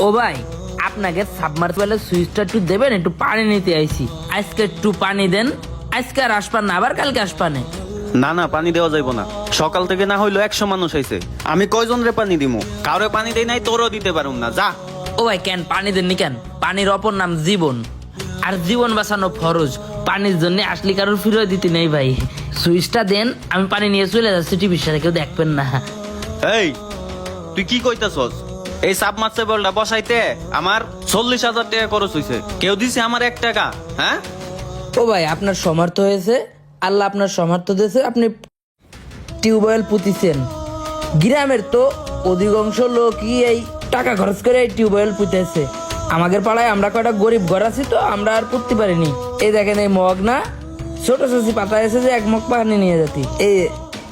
ও ভাই, আপনাকে সাবমার্সিবলের সুইচটা একটু দেবেন, একটু পানি নিতে আইছি। আজকে একটু পানি দেন, আজকে আর আসপান না, আবার কালকে আসপানে। না না, পানি দেওয়া যাইব না। সকাল থেকে না হইলো 100 মানুষ আইছে, আমি কয়জন রে পানি দিমু? কাউরে পানি দেই নাই, তোরও দিতে পারুম না, যা। ও ভাই কেন পানি দেননি কেন? পানির অপর নাম জীবন, আর জীবন বাঁচানো ফরজ। পানির জন্য আসলে কারোর ফিরিয়ে দিতে নেই ভাই। সুইচটা দেন, আমি পানি নিয়ে চলে যাচ্ছি, টিভির সাথে কেউ দেখবেন না। এই তুই কি কইতাছস? এই সাবমার্সিবলটা বসাইতে আমার 40,000 টাকা খরচ হইছে, কেউ দিছে আমার 1 টাকা? হ্যাঁ ও ভাই, আপনার সমর্থ হয়েছে, আল্লাহ আপনার সমর্থ দিয়েছে, আপনি টিউবওয়েল পুঁতিছেন। গ্রামের তো অধিকাংশ লোকই এই টাকা খরচ করে এই টিউবওয়েল পুঁতেছে। আমাদের পাড়ায় আমরা কয়টা গরিব ঘর আছি, তো আমরা আর পুঁততে পারিনি। এই দেখেন, এই মগ না ছোট ছোট পাতা এসে যে 1 মগ পানি নিয়ে যেতি।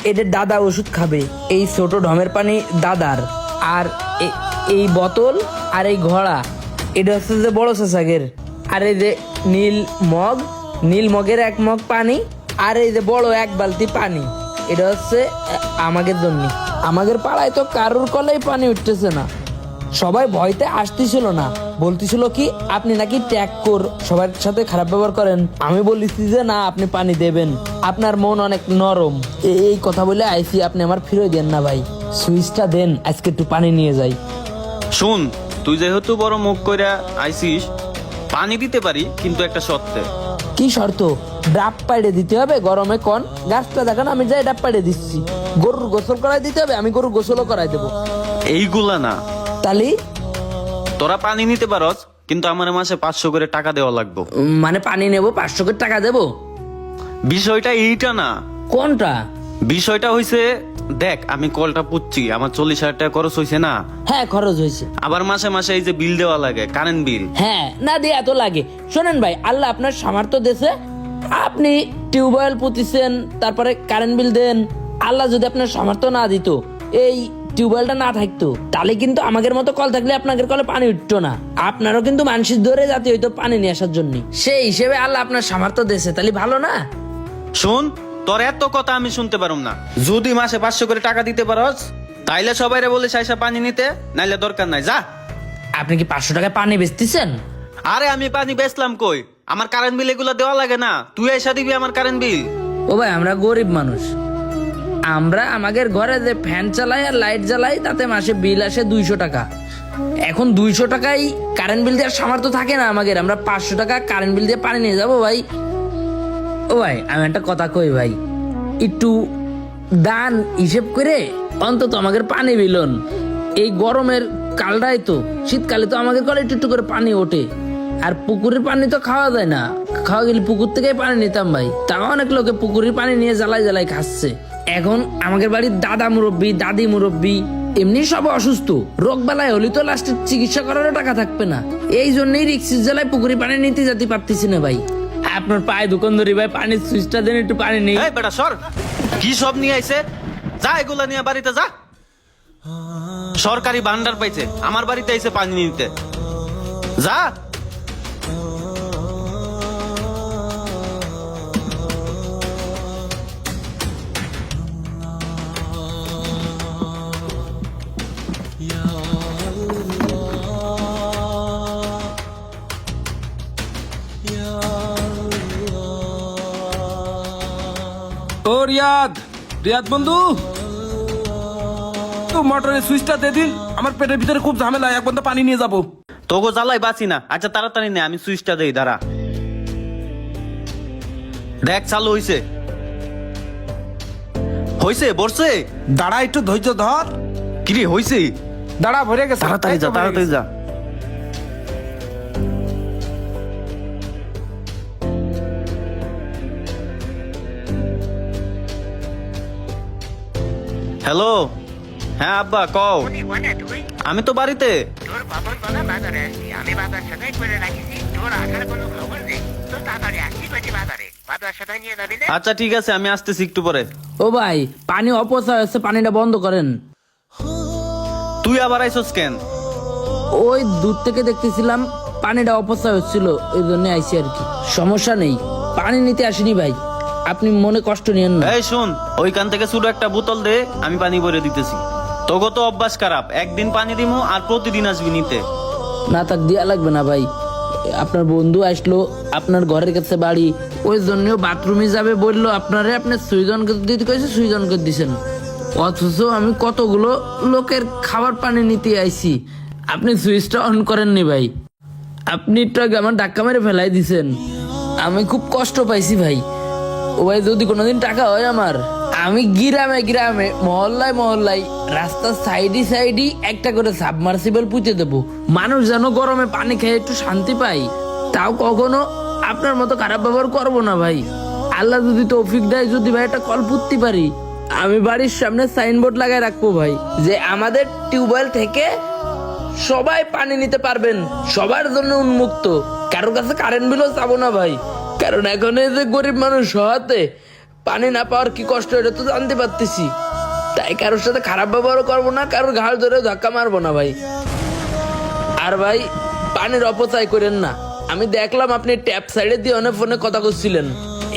এদের দাদা ওষুধ খাবে, এই ছোট ঢমের পানি দাদার, আর এই বোতল আর এই ঘোড়া এটা হচ্ছে যে বড় চাচাগের। আর এই যে নীল মগের 1 মগ পানি, আর এই যে বড় 1 বালতি পানি, এটা হচ্ছে আমাদের জন্য। আমাদের পাড়ায় তো কারোর কলেই পানি উঠতেছে না, সবাই ভয়তে আসতেছিল না, বলতেছিল কি আপনি নাকি ট্যাগ কর, সবার সাথে খারাপ ব্যবহার করেন। আমি বলেছি যে না, আপনি পানি দেবেন, আপনার মন অনেক নরম। এই কথা বলে আইসি, আপনি আমার ফিরে দেন না ভাই, সুইচটা দেন, আজকে একটু পানি নিয়ে যাই। শুন, তুই যেহেতু বড় মুখ কইরা আইছিস, পানি দিতে পারি, কিন্তু একটা শর্তে। কি শর্ত? ডাব পাইড়ে দিতে হবে গরমে? কোন গাছটা দেখান, আমি যাই ডাব পাইড়ে দিচ্ছি। গরুর গোসল করাই দিতে হবে, আমি গরুর গোসলও করাই দেবো। এইগুলা না, তালি তোরা পানি নিতে পারস, কিন্তু আমার মাসে 500 করে টাকা দেওয়া লাগবে। মানে পানি নেবো, 500 করে টাকা দেবো? বিষয়টা এইটা না। কোনটা? বিষয়টা হইছে, দেখ আমি কলটা পুচ্ছি, আমার 40,000 টাকা খরচ হইছে না? হ্যাঁ, খরচ হয়েছে। আবার মাসে মাসে এই যে বিল দেওয়া লাগে, কারেন্ট বিল। হ্যাঁ, না দিয়ে এত লাগে? শোনেন ভাই, আল্লাহ আপনার সামর্থ্য দেশে, আপনি টিউবওয়েল পুঁতিছেন, তারপরে কারেন্ট বিল দেন। আল্লাহ যদি আপনার সামর্থ্য না দিত, এই টিউবওয়েলটা না থাকতো, তাহলে কিন্তু আমাদের মতো কল থাকলে আপনাদের কলে পানি উঠতো না। আপনারও কিন্তু মানুষের ধরে যাতে হইতো পানি নিয়ে আসার জন্য। সেই হিসেবে আল্লাহ আপনার সামর্থ্য দেশে, তাহলে ভালো না? শুন, তোর এত কথা আমি শুনতে পারুম না। যদি মাসে 500 করে টাকা দিতে পারস, তাইলে সবাইরে বলে সাইসা পানি নিতে, নাইলে দরকার নাই, যা। আপনি কি 500 টাকায় পানি বেচতেছেন? আরে আমি পানি বেচলাম কই? আমার কারেন্ট বিল এগুলো দেওয়া লাগে না? তুই এসে দিবি আমার কারেন্ট বিল। ও ভাই, আমরা গরিব মানুষ, আমরা আমাদের ঘরে যে ফ্যান চালাই আর লাইট জ্বালাই, তাতে মাসে বিল আসে 200 টাকা। এখন 200 টাকায় কারেন্ট বিল দেওয়ার সামর্থ্য থাকে না আমাদের, আমরা 500 টাকা কারেন্ট বিল দিয়ে পানি নিয়ে যাবো ভাই? ও ভাই, আমি একটা কথা কই ভাই, একটু দান হিসেব করে অন্তত আমাদের পানি বিলন। এই গরমের কালটাই তো, শীতকালে তো আমাদের ঘরে একটু একটু করে পানি ওঠে, আর পুকুরের পানি তো খাওয়া যায় না। খাওয়া গেলে পুকুর থেকে পানি নিতাম ভাই, তাও অনেক লোকে পুকুরের পানি নিয়ে জ্বালাই জ্বালাই খাচ্ছে। এখন আমাদের বাড়ির দাদা মুরব্বী, দাদি মুরব্বী, এমনি সব অসুস্থ, রোগ বেলায় হলে তো লাস্টে চিকিৎসা করারও টাকা থাকবে না। এই জন্যই রিক্সির জ্বালায় পুকুরি পানি নিতে যেতে পারতেছি না ভাই। আপনার পায়ে দোকান ধরি ভাই, পানির সুইচটা দেন, একটু পানি নেই। এই বেটা সর, কি সব নিয়ে আইছে? যা এগুলা নিয়ে বাড়িতে যা। সরকারি ভান্ডার পাইছে, আমার বাড়িতে আইছে পানি নিতে, যা। ও রিয়াদ, রিয়াদ বন্ধু, তো মোটরের সুইচটা দে দিন, আমার পেটের ভিতরে খুব ঝামেলা, এক বন্ধু পানি নিয়ে যাবো। তোগো জ্বালাই বাঁচি না। আচ্ছা তাড়াতাড়ি নে, আমি সুইচটা দেই, দাঁড়া। দেখ চালু হইছে, হইছে, বসছে। দাঁড়া, একটু ধৈর্য ধর। কিরে হইছে? দাঁড়া, ভরে গেছে। তাড়াতাড়ি যা, তাড়াতাড়ি যা। হ্যালো, হ্যাঁ আব্বা কও। আমি তো বাড়িতে। তোর বাবার বলা বাজারে আসছি, আমি বাজার সাথে করে রাখিছি, তোর আসার কোনো খবর নেই। তো তাড়াতাড়ি আসছি কইছি বাজারে, বাজার সাথে নিয়ে যাবি না? আচ্ছা ঠিক আছে, আমি আসতেছি একটু পরে। ও ভাই, পানি অপচয় হচ্ছে, পানিটা বন্ধ করেন। তুই আবার আইসস কেন? ওই দূর থেকে দেখতেছিলাম পানিটা অপচয় হচ্ছিল, এই জন্য আইসি আর কি। সমস্যা নেই, পানি নিতে আসিনি ভাই, আপনি মনে কষ্ট নিয়েন না। এই শুন, ওইখান থেকে ছোট একটা বোতল দে, আমি পানি ভরে দিতেছি। তোগো তো অভ্যাস খারাপ, একদিন পানি দিমু আর প্রতিদিন আসবি নিতে। না থাক দিয়া লাগবে না ভাই, আপনার বন্ধু আসলো আপনার ঘরের কাছে বাড়ি, ওই জন্য বাথরুমে যাবে বললো আপনারে, আপনি সুইজনকে দিতে কইছে, সুইজনকে দিছেন। অথচ আমি কতগুলো লোকের খাবার পানি নিতে আইছি, আপনি সুইচটা অন করেননি ভাই। আপনি একটু আগে আমার ধাক্কা মেরে ফেলাই দিছেন, আমি খুব কষ্ট পাইছি ভাই। ও ভাই যদি কোনোদিন টাকা হয় আমার, আমি গ্রামে গ্রামে মহল্লায় মহল্লায় রাস্তার সাইডে একটা করে সাবমার্সিবল পুঁতে দেবো, মানুষ যেন গরমে পানি খেয়ে একটু শান্তি পাই। তাও কখনো আপনার মতো খারাপ ব্যবহার করবো না ভাই। আল্লাহ যদি তৌফিক দেয়, যদি ভাই একটা কল পুঁততে পারি, আমি বাড়ির সামনে সাইনবোর্ড লাগাই রাখবো ভাই, যে আমাদের টিউবওয়েল থেকে সবাই পানি নিতে পারবেন, সবার জন্য উন্মুক্ত, কারোর কাছে কারেন্ট বিলও চাবো না ভাই। কারণ এখন এই যে গরিব মানুষ হওয়াতে পানি না পাওয়ার কি কষ্ট, এটা তো জানতে পারতেছি। তাই কারোর সাথে খারাপ ব্যবহারও করবো না, কারোর ঘাড় ধরে ধাক্কা মারবো না ভাই। আর ভাই পানির অপচয় করেন না। আমি দেখলাম আপনি ট্যাপ সাইডে দিয়ে অনেক ফোনে কথা করছিলেন,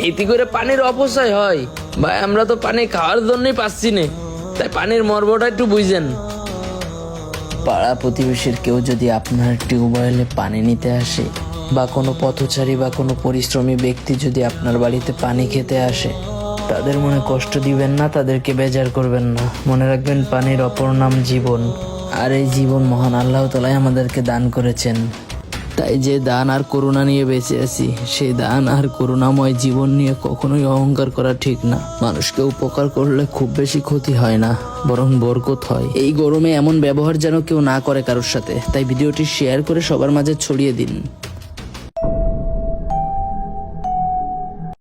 এতে করে পানির অপচয় হয় ভাই। আমরা তো পানি খাওয়ার জন্যই পাচ্ছি না, তাই পানির মর্মটা একটু বুঝেন। পাড়া প্রতিবেশীর কেউ যদি আপনার টিউবওয়েলে পানি নিতে আসে, বা কোনো পথচারী বা কোনো পরিশ্রমী ব্যক্তি যদি আপনার বাড়িতে পানি খেতে আসে, তাদের মনে কষ্ট দিবেন না, তাদেরকে বেজার করবেন না। মনে রাখবেন পানির অপর নাম জীবন, আর এই জীবন মহান আল্লাহ তাআলাই আমাদেরকে দান করেছেন। তাই যে দান আর করুণা নিয়ে বেঁচে আছি, সেই দান আর করুণাময় জীবন নিয়ে কখনোই অহংকার করা ঠিক না। মানুষকে উপকার করলে খুব বেশি ক্ষতি হয় না, বরং বরকত হয়। এই গরমে এমন ব্যবহার যেন কেউ না করে কারোর সাথে। তাই ভিডিওটি শেয়ার করে সবার মাঝে ছড়িয়ে দিন।